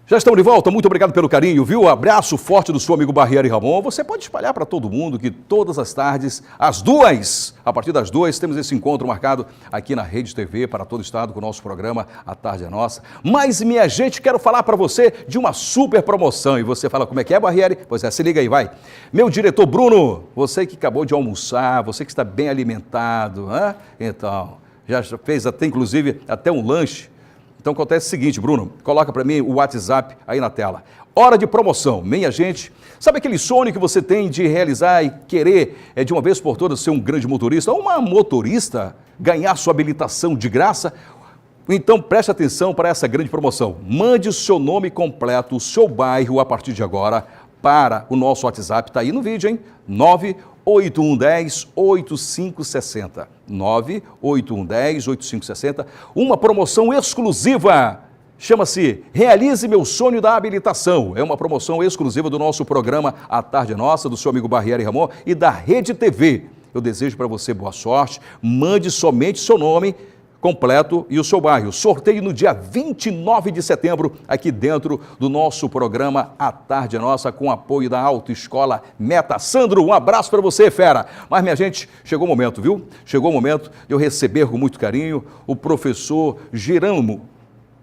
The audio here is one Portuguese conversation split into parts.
Já estamos de volta, muito obrigado pelo carinho, viu? Abraço forte do seu amigo Barrieri Ramon. Você pode espalhar para todo mundo que todas as tardes, a partir das 2, temos esse encontro marcado aqui na Rede TV para todo o estado com o nosso programa A Tarde é Nossa. Mas, minha gente, quero falar para você de uma super promoção. E você fala, como é que é, Barrieri? Pois é, se liga aí, vai. Meu diretor Bruno, você que acabou de almoçar, você que está bem alimentado, né? Então, já fez até, inclusive, até um lanche. Então acontece o seguinte, Bruno, coloca para mim o WhatsApp aí na tela. Hora de promoção, minha gente. Sabe aquele sonho que você tem de realizar e querer, de uma vez por todas, ser um grande motorista ou uma motorista, ganhar sua habilitação de graça? Então preste atenção para essa grande promoção. Mande o seu nome completo, o seu bairro a partir de agora para o nosso WhatsApp. Está aí no vídeo, hein? 98110-8560. 98110-8560. Uma promoção exclusiva. Chama-se Realize Meu Sonho da Habilitação. É uma promoção exclusiva do nosso programa A Tarde é Nossa, do seu amigo Barrieri Ramon e da Rede TV. Eu desejo para você boa sorte. Mande somente seu nome completo e o seu bairro. Sorteio no dia 29 de setembro, aqui dentro do nosso programa A Tarde é Nossa, com apoio da Autoescola Meta. Sandro, um abraço para você, fera. Mas, minha gente, chegou o momento, viu? Chegou o momento de eu receber com muito carinho o professor Girolamo.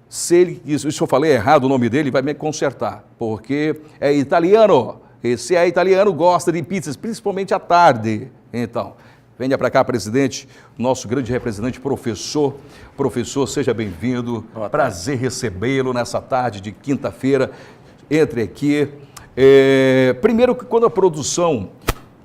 Se eu falei errado o nome dele, vai me consertar, porque é italiano. Esse é italiano, gosta de pizzas, principalmente à tarde. Então, venha para cá, presidente, nosso grande representante, professor. Professor, seja bem-vindo. Prazer recebê-lo nessa tarde de quinta-feira. Entre aqui. Primeiro, quando a produção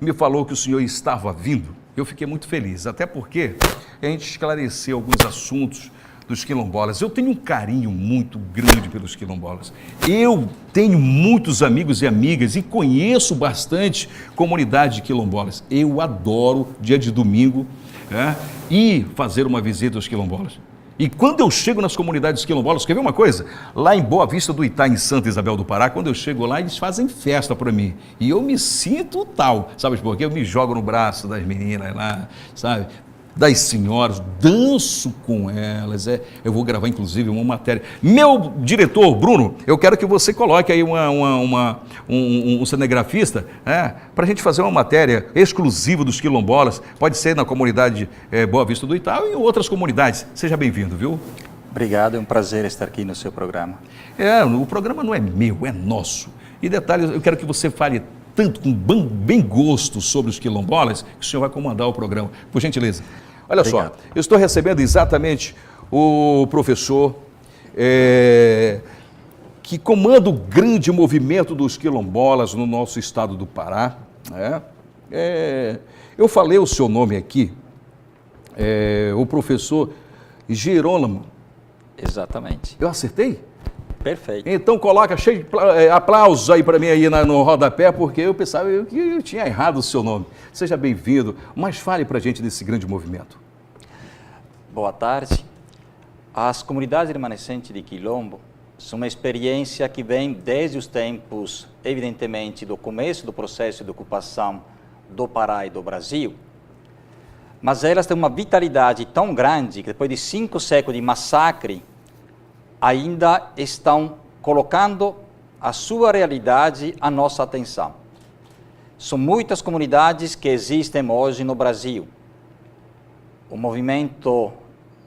me falou que o senhor estava vindo, eu fiquei muito feliz, até porque a gente esclareceu alguns assuntos dos quilombolas. Eu tenho um carinho muito grande pelos quilombolas. Eu tenho muitos amigos e amigas e conheço bastante comunidade de quilombolas. Eu adoro, dia de domingo, ir fazer uma visita aos quilombolas. E quando eu chego nas comunidades quilombolas, quer ver uma coisa? Lá em Boa Vista do Itá, em Santa Isabel do Pará, quando eu chego lá, eles fazem festa para mim. E eu me sinto tal, sabe por quê? Eu me jogo no braço das meninas lá, sabe? Das senhoras, danço com elas, eu vou gravar inclusive uma matéria. Meu diretor, Bruno, eu quero que você coloque aí um cinegrafista, para a gente fazer uma matéria exclusiva dos quilombolas, pode ser na comunidade Boa Vista do Itá e em outras comunidades. Seja bem-vindo, viu? Obrigado, é um prazer estar aqui no seu programa. O programa não é meu, é nosso. E detalhes, eu quero que você fale tanto com bem gosto sobre os quilombolas, que o senhor vai comandar o programa. Por gentileza. Olha Obrigado. Só, eu estou recebendo exatamente o professor que comanda o grande movimento dos quilombolas no nosso estado do Pará. Eu falei o seu nome aqui, o professor Girolamo. Exatamente. Eu acertei? Perfeito. Então coloca cheio de aplausos aí para mim aí no rodapé, porque eu pensava que eu tinha errado o seu nome. Seja bem-vindo, mas fale para a gente desse grande movimento. Boa tarde. As comunidades remanescentes de Quilombo são uma experiência que vem desde os tempos, evidentemente, do começo do processo de ocupação do Pará e do Brasil, mas elas têm uma vitalidade tão grande que depois de 5 séculos de massacre, ainda estão colocando a sua realidade à nossa atenção. São muitas comunidades que existem hoje no Brasil. O movimento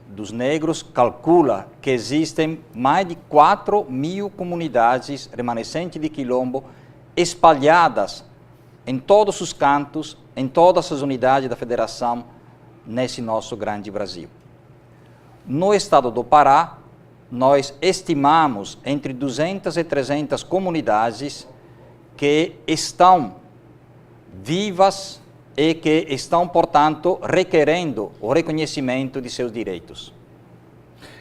dos negros calcula que existem mais de 4.000 comunidades remanescentes de Quilombo espalhadas em todos os cantos, em todas as unidades da federação, nesse nosso grande Brasil. No estado do Pará, nós estimamos entre 200 e 300 comunidades que estão vivas e que estão, portanto, requerendo o reconhecimento de seus direitos.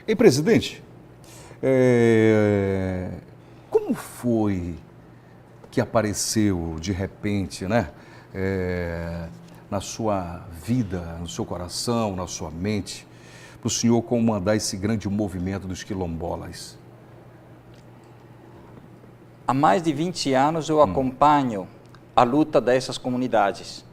E, presidente, como foi que apareceu de repente, na sua vida, no seu coração, na sua mente, para o senhor comandar esse grande movimento dos quilombolas? Há mais de 20 anos eu acompanho a luta dessas comunidades.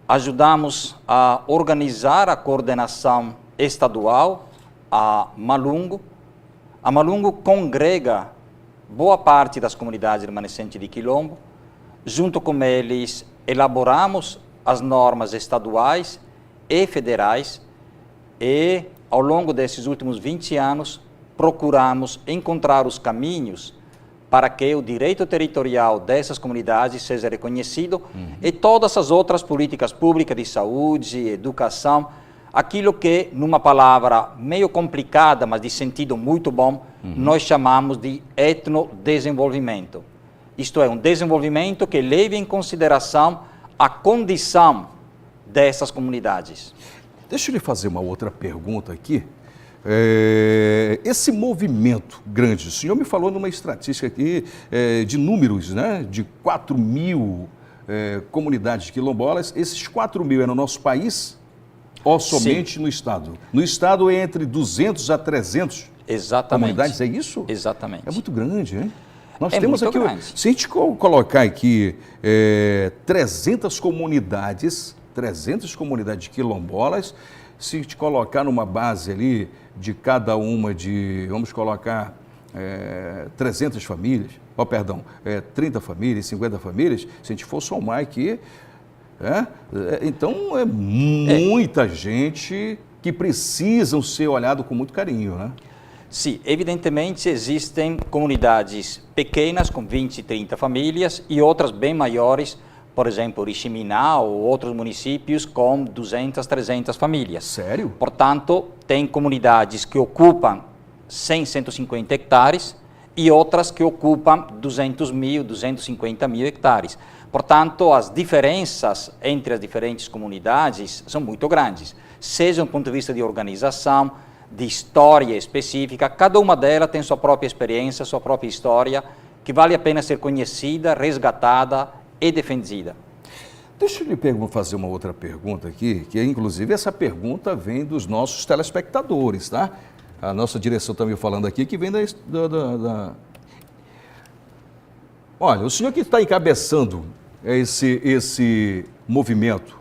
Ajudamos a organizar a coordenação estadual, a Malungo. A Malungo congrega boa parte das comunidades remanescentes de Quilombo. Junto com eles, elaboramos as normas estaduais e federais e, ao longo desses últimos 20 anos, procuramos encontrar os caminhos para que o direito territorial dessas comunidades seja reconhecido e todas as outras políticas públicas de saúde, educação, aquilo que, numa palavra meio complicada, mas de sentido muito bom, nós chamamos de etnodesenvolvimento. Isto é, um desenvolvimento que leve em consideração a condição dessas comunidades. Deixa eu lhe fazer uma outra pergunta aqui. Esse movimento grande, o senhor me falou numa estatística aqui de números, né, de 4.000 comunidades quilombolas. Esses 4.000 é no nosso país ou somente no Estado? No Estado é entre 200 a 300 comunidades, é isso? Exatamente. É muito grande, hein? Nós É temos muito aqui, grande. se a gente colocar aqui 300 comunidades quilombolas, se a gente colocar numa base ali de cada uma de, vamos colocar 300 famílias, 30 famílias, 50 famílias, se a gente for somar aqui, então é muita gente que precisam ser olhado com muito carinho, né? Sim, evidentemente existem comunidades pequenas com 20, 30 famílias e outras bem maiores, por exemplo, Oriximiná ou outros municípios com 200, 300 famílias. Sério? Portanto, tem comunidades que ocupam 100, 150 hectares e outras que ocupam 200 mil, 250 mil hectares. Portanto, as diferenças entre as diferentes comunidades são muito grandes, seja do ponto de vista de organização, de história específica. Cada uma delas tem sua própria experiência, sua própria história, que vale a pena ser conhecida, resgatada e defendida. Deixa eu lhe fazer uma outra pergunta aqui, que inclusive essa pergunta vem dos nossos telespectadores, tá? A nossa direção está me falando aqui que vem da... Olha, o senhor que está encabeçando esse movimento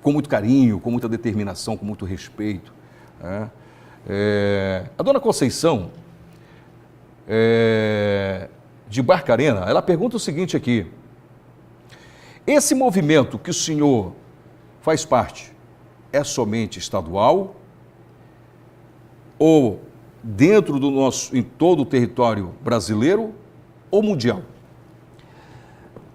com muito carinho, com muita determinação, com muito respeito, né? A dona Conceição de Barcarena, ela pergunta o seguinte aqui: esse movimento que o senhor faz parte é somente estadual ou dentro do em todo o território brasileiro ou mundial?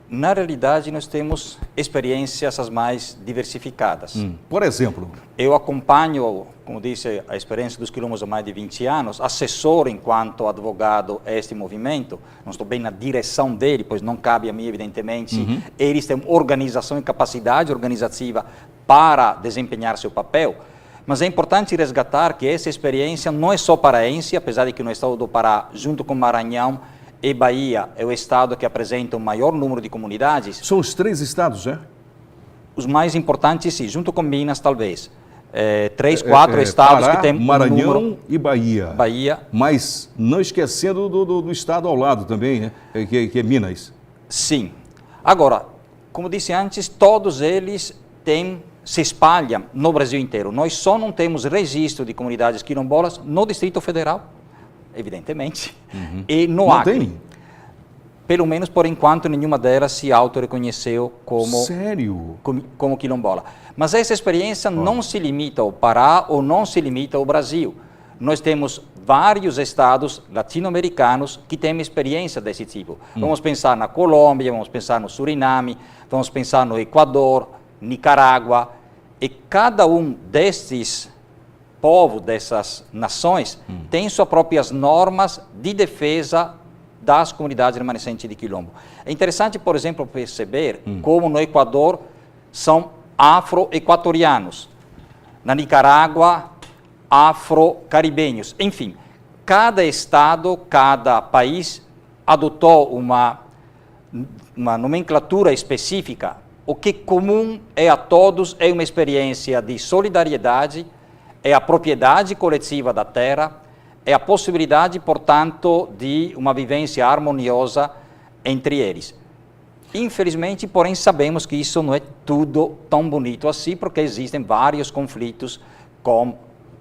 Na realidade, nós temos experiências as mais diversificadas. Por exemplo? Eu acompanho, como disse, a experiência dos quilombos há mais de 20 anos, assessoro enquanto advogado este movimento, não estou bem na direção dele, pois não cabe a mim, evidentemente, eles têm organização e capacidade organizativa para desempenhar seu papel, mas é importante resgatar que essa experiência não é só paraense, apesar de que no estado do Pará, junto com Maranhão e Bahia, é o estado que apresenta o maior número de comunidades. São os 3 estados, é? Os mais importantes, sim, junto com Minas, talvez. 3, 4 estados Pará, que têm Maranhão número... e Bahia. Bahia. Mas não esquecendo do estado ao lado também, né? Que é Minas. Sim. Agora, como disse antes, todos eles se espalham no Brasil inteiro. Nós só não temos registro de comunidades quilombolas no Distrito Federal, evidentemente, e no Acre. Tem? Pelo menos por enquanto, nenhuma delas se autorreconheceu como, Sério? como quilombola. Mas essa experiência não se limita ao Pará ou não se limita ao Brasil. Nós temos vários estados latino-americanos que têm experiência desse tipo. Vamos pensar na Colômbia, vamos pensar no Suriname, vamos pensar no Equador, Nicarágua, e cada um destes povos, dessas nações, tem suas próprias normas de defesa das comunidades remanescentes de Quilombo. É interessante, por exemplo, perceber como no Equador são afro-equatorianos, na Nicarágua, afro-caribenhos. Enfim, cada estado, cada país adotou uma nomenclatura específica. O que comum é a todos é uma experiência de solidariedade, é a propriedade coletiva da terra, é a possibilidade, portanto, de uma vivência harmoniosa entre eles. Infelizmente, porém, sabemos que isso não é tudo tão bonito assim, porque existem vários conflitos com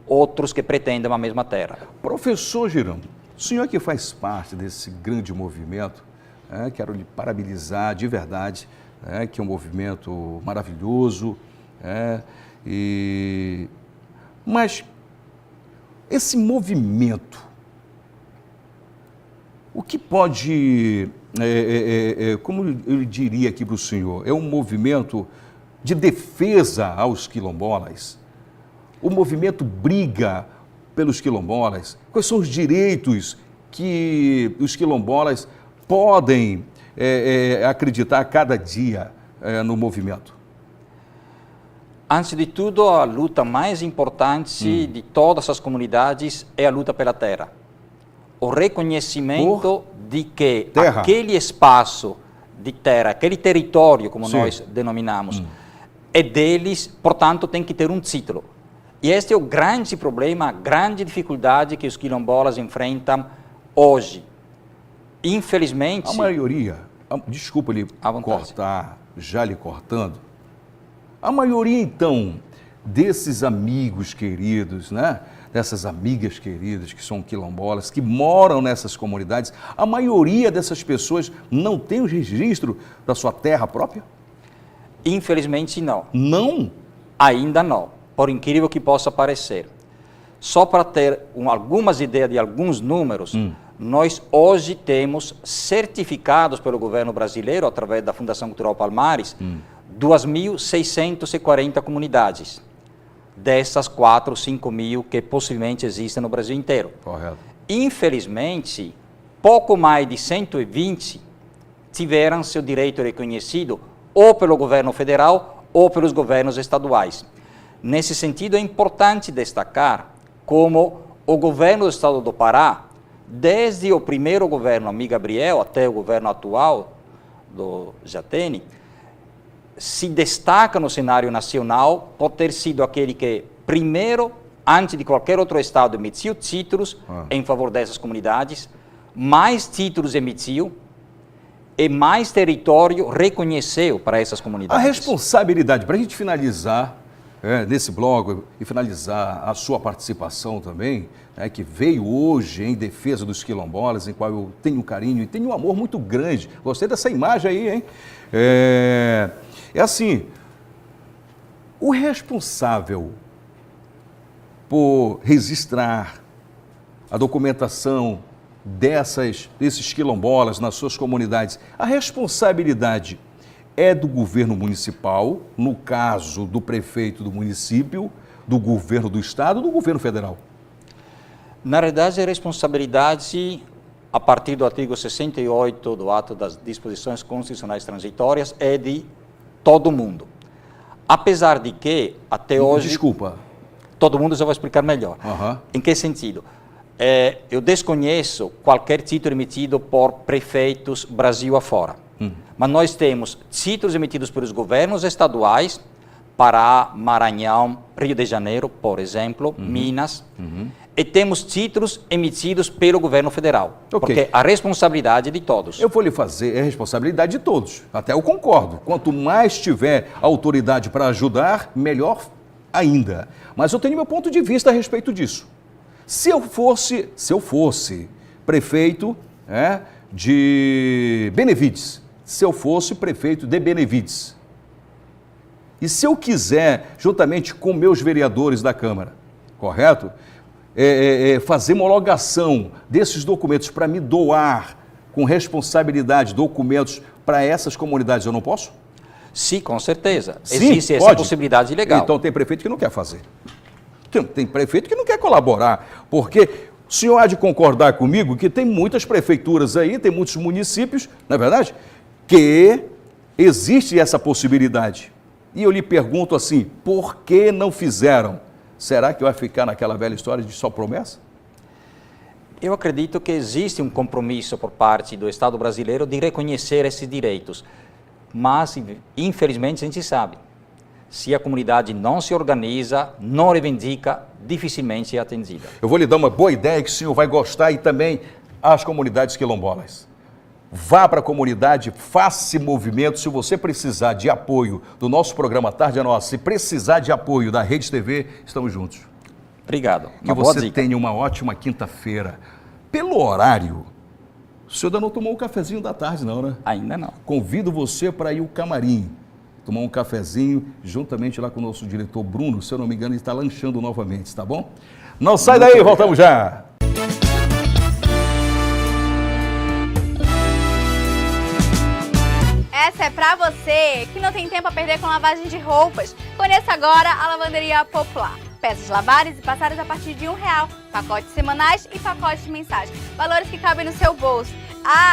outros que pretendem a mesma terra. Professor Girão, O senhor que faz parte desse grande movimento, quero lhe parabenizar de verdade, que é um movimento maravilhoso, mas esse movimento, o que pode, como eu diria aqui para o senhor, é um movimento de defesa aos quilombolas? O movimento briga pelos quilombolas? Quais são os direitos que os quilombolas podem acreditar a cada dia no movimento? Antes de tudo, a luta mais importante de todas as comunidades é a luta pela terra. O reconhecimento de que terra. Aquele espaço de terra, aquele território, como nós denominamos, é deles, portanto, tem que ter um título. E este é o grande problema, a grande dificuldade que os quilombolas enfrentam hoje. Infelizmente... A maioria, desculpa lhe cortar, já lhe cortando, a maioria, então, desses amigos queridos, dessas amigas queridas que são quilombolas, que moram nessas comunidades, a maioria dessas pessoas não tem o registro da sua terra própria? Infelizmente, não. Não? Ainda não, por incrível que possa parecer. Só para ter algumas ideias de alguns números, nós hoje temos certificados pelo governo brasileiro, através da Fundação Cultural Palmares, 2.640 comunidades. Dessas 4, 5 mil que possivelmente existem no Brasil inteiro. Correto. Infelizmente, pouco mais de 120 tiveram seu direito reconhecido ou pelo governo federal ou pelos governos estaduais. Nesse sentido, é importante destacar como o governo do estado do Pará, desde o primeiro governo Amir Gabriel até o governo atual do Jatene, se destaca no cenário nacional por ter sido aquele que, primeiro, antes de qualquer outro estado, emitiu títulos em favor dessas comunidades, mais títulos emitiu e mais território reconheceu para essas comunidades. A responsabilidade, para a gente finalizar nesse blog e finalizar a sua participação também, que veio hoje em defesa dos quilombolas, em qual eu tenho carinho e tenho um amor muito grande. Gostei dessa imagem aí, hein? É assim, o responsável por registrar a documentação desses quilombolas nas suas comunidades, a responsabilidade é do governo municipal, no caso do prefeito do município, do governo do estado, do governo federal? Na verdade, a responsabilidade, a partir do artigo 68 do Ato das Disposições Constitucionais Transitórias, é de todo mundo. Apesar de que, até hoje... Desculpa. Todo mundo, já vou explicar melhor. Em que sentido? Eu desconheço qualquer título emitido por prefeitos Brasil afora. Mas nós temos títulos emitidos pelos governos estaduais, Pará, Maranhão, Rio de Janeiro, por exemplo, Minas, e temos títulos emitidos pelo governo federal, porque a responsabilidade é de todos. Eu vou lhe fazer, é responsabilidade de todos, até eu concordo. Quanto mais tiver autoridade para ajudar, melhor ainda. Mas eu tenho meu ponto de vista a respeito disso. Se eu fosse prefeito de Benevides, se eu fosse prefeito de Benevides, e se eu quiser, juntamente com meus vereadores da Câmara, correto? Fazer homologação desses documentos para me doar com responsabilidade documentos para essas comunidades, eu não posso? Sim, com certeza. Sim, existe essa possibilidade legal. Então tem prefeito que não quer fazer. Tem prefeito que não quer colaborar, porque o senhor há de concordar comigo que tem muitas prefeituras aí, tem muitos municípios, não é verdade, que existe essa possibilidade. E eu lhe pergunto assim, por que não fizeram? Será que vai ficar naquela velha história de só promessa? Eu acredito que existe um compromisso por parte do Estado brasileiro de reconhecer esses direitos. Mas, infelizmente, a gente sabe, se a comunidade não se organiza, não reivindica, dificilmente é atendida. Eu vou lhe dar uma boa ideia que o senhor vai gostar e também as comunidades quilombolas. Vá para a comunidade, faça movimento. Se você precisar de apoio do nosso programa Tarde é Nossa, se precisar de apoio da Rede TV, estamos juntos. Obrigado. Que você tenha uma ótima quinta-feira. Pelo horário, o senhor ainda não tomou o cafezinho da tarde, não, né? Ainda não. Convido você para ir ao camarim, tomar um cafezinho, juntamente lá com o nosso diretor Bruno, se eu não me engano, ele está lanchando novamente, tá bom? Não sai daí, voltamos já! Essa é pra você que não tem tempo a perder com lavagem de roupas. Conheça agora a Lavanderia Popular. Peças lavadas e passadas a partir de R$1. Pacotes semanais e pacotes mensais. Valores que cabem no seu bolso.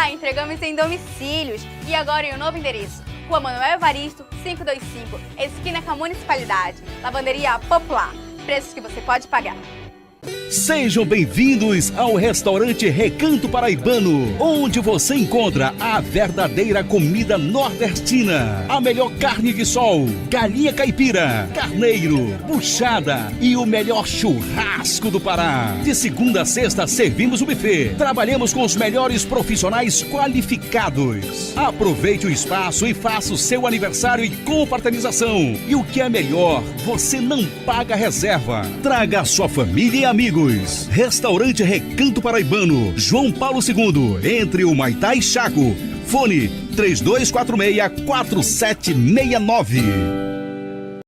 Entregamos em domicílios. E agora em um novo endereço. Rua Manuel Evaristo, 525, esquina com a Municipalidade. Lavanderia Popular. Preços que você pode pagar. Sejam bem-vindos ao restaurante Recanto Paraibano, onde você encontra a verdadeira comida nordestina. A melhor carne de sol, galinha caipira, carneiro, buchada e o melhor churrasco do Pará. De segunda a sexta servimos o buffet. Trabalhamos com os melhores profissionais qualificados. Aproveite o espaço e faça o seu aniversário e confraternização. E o que é melhor, você não paga reserva. Traga a sua família e amigos. Restaurante Recanto Paraibano, João Paulo II, entre o Maitá e Chaco. Fone 3246-4769.